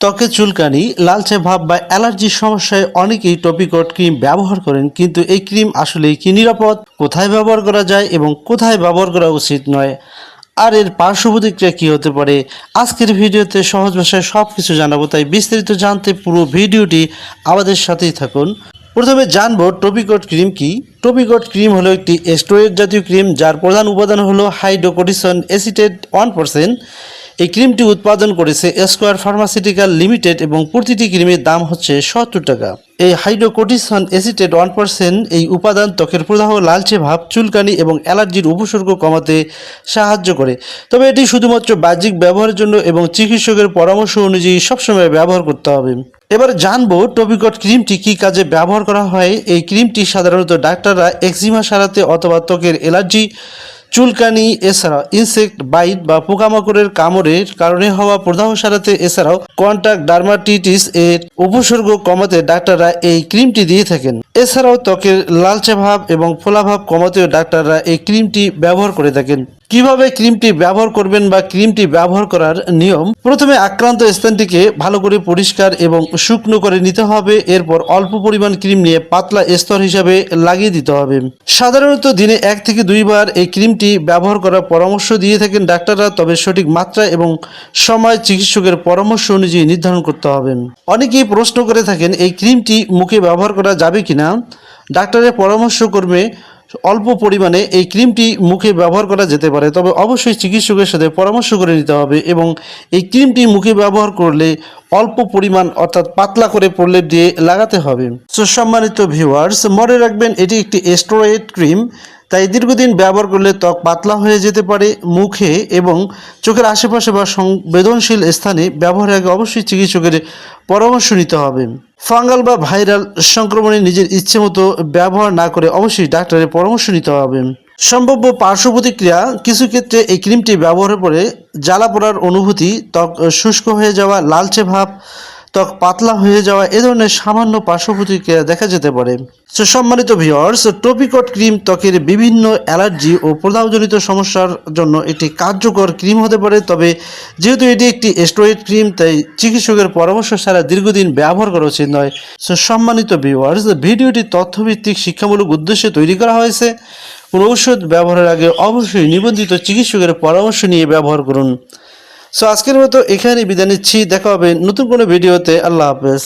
ত্বকে চুলকানি, লালচে ভাব বা অ্যালার্জির সমস্যায় অনেকেই টপিকট ক্রিম ব্যবহার করেন, কিন্তু এই ক্রিম আসলে কি নিরাপদ, কোথায় ব্যবহার করা যায় এবং কোথায় ব্যবহার করা উচিত নয়, আর এর পার্শ্ব প্রতিক্রিয়া কী হতে পারে, আজকের ভিডিওতে সহজ ভাষায় সব কিছু জানাবো। তাই বিস্তারিত জানতে পুরো ভিডিওটি আমাদের সাথেই থাকুন। প্রথমে জানবো টপিকট ক্রিম কি। টপিকট ক্রিম হলো একটি স্টেরয়েড জাতীয় ক্রিম, যার প্রধান উপাদান হলো হাইড্রোকোর্টিসন অ্যাসিটেট 1%। এই ক্রিমটি উৎপাদন করেছে স্কোয়ার ফার্মাসিউটিক্যাল লিমিটেড এবং প্রতিটি ক্রিমের দাম হচ্ছে 70 টাকা। এই হাইড্রোকোর্টিসন অ্যাসিটেট 1% এই উপাদান ত্বকের প্রদাহ, লালচে ভাব, চুলকানি এবং অ্যালার্জির উপসর্গ কমাতে সাহায্য করে। তবে এটি শুধুমাত্র বাহ্যিক ব্যবহারের জন্য এবং চিকিৎসকের পরামর্শ অনুযায়ী সবসময় ব্যবহার করতে হবে। এবার জানবো টপিকট ক্রিমটি কী কাজে ব্যবহার করা হয়। এই ক্রিমটি সাধারণত ডাক্তাররা একজিমা সারাতে অথবা ত্বকের অ্যালার্জি, চুলকানি, এছাড়াও ইনসেক্ট বাইট বা পোকামাকড়ের কামড়ের কারণে হওয়া প্রদাহ সারাতে, এছাড়াও কন্টাক্ট ডার্মাটিটিস এর উপসর্গ কমাতে ডাক্তাররা এই ক্রিমটি দিয়ে থাকেন। এছাড়াও ত্বকের লালচে ভাব এবং ফোলাভাব কমাতেও ডাক্তাররা এই ক্রিমটি ব্যবহার করে থাকেন। কিভাবে ক্রিমটি ব্যবহার করবেন বা ক্রিমটি ব্যবহার করার নিয়ম: প্রথমে আক্রান্ত স্থানটিকে ভালো করে পরিষ্কার এবং শুকনো করে নিতে হবে। এরপর অল্প পরিমাণ ক্রিম নিয়ে পাতলা স্তর হিসাবে লাগিয়ে দিতে হবে। সাধারণত দিনে 1 থেকে 2 বার এই ক্রিমটি ব্যবহার করার পরামর্শ দিয়ে থাকেন ডাক্তাররা, তবে সঠিক মাত্রা এবং সময় চিকিৎসকের পরামর্শ অনুযায়ী নির্ধারণ করতে হবে। অনেকেই প্রশ্ন করে থাকেন এই ক্রিমটি মুখে ব্যবহার করা যাবে কিনা। ডাক্তারের পরামর্শ করবে অল্প পরিমাণে এই ক্রিমটি মুখে ব্যবহার করা যেতে পারে, তবে অবশ্যই চিকিৎসকের সাথে পরামর্শ করে নিতে হবে এবং এই ক্রিমটি মুখে ব্যবহার করলে অল্প পরিমাণ অর্থাৎ পাতলা করে প্রলেপ দিয়ে লাগাতে হবে। সো সম্মানিত ভিউয়ার্স, মনে রাখবেন এটি একটি স্টেরয়েড ক্রিম, তাই দীর্ঘদিন ব্যবহার করলে ত্বক পাতলা হয়ে যেতে পারে। মুখে এবং চোখের আশেপাশে বা সংবেদনশীল স্থানে ব্যবহারের আগে অবশ্যই চিকিৎসকের পরামর্শ নিতে হবে। ফাঙ্গাল বা ভাইরাল সংক্রমণে নিজের ইচ্ছে মতো ব্যবহার না করে অবশ্যই ডাক্তারের পরামর্শ নিতে হবে। সম্ভাব্য পার্শ্ব প্রতিক্রিয়া: কিছু ক্ষেত্রে এই ক্রিমটি ব্যবহারের পরে জ্বালা পোড়ার অনুভূতি, ত্বক শুষ্ক হয়ে যাওয়া, লালচে ভাব, ত্বক পাতলা হয়ে যাওয়া এ ধরনের সামান্য পার্শ্ব প্রতিক্রিয়া দেখা যেতে পারে। সো সম্মানিত ভিউয়ার্স, টপিকট ক্রিম ত্বকের বিভিন্ন অ্যালার্জি ও প্রদাহজনিত সমস্যার জন্য একটি কার্যকর ক্রিম হতে পারে, তবে যেহেতু এটি একটি স্টেরয়েড ক্রিম তাই চিকিৎসকের পরামর্শ ছাড়া দীর্ঘদিন ব্যবহার করা উচিত নয়। সো সম্মানিত ভিউয়ার্স, ভিডিওটি তথ্যভিত্তিক শিক্ষামূলক উদ্দেশ্যে তৈরি করা হয়েছে। কোনো ঔষধ ব্যবহারের আগে অবশ্যই নিবন্ধিত চিকিৎসকের পরামর্শ নিয়ে ব্যবহার করুন। সো আজকের মতো এখানেই বিদায় নিচ্ছি। দেখা হবে নতুন কোনো ভিডিওতে। আল্লাহ হাফেজ।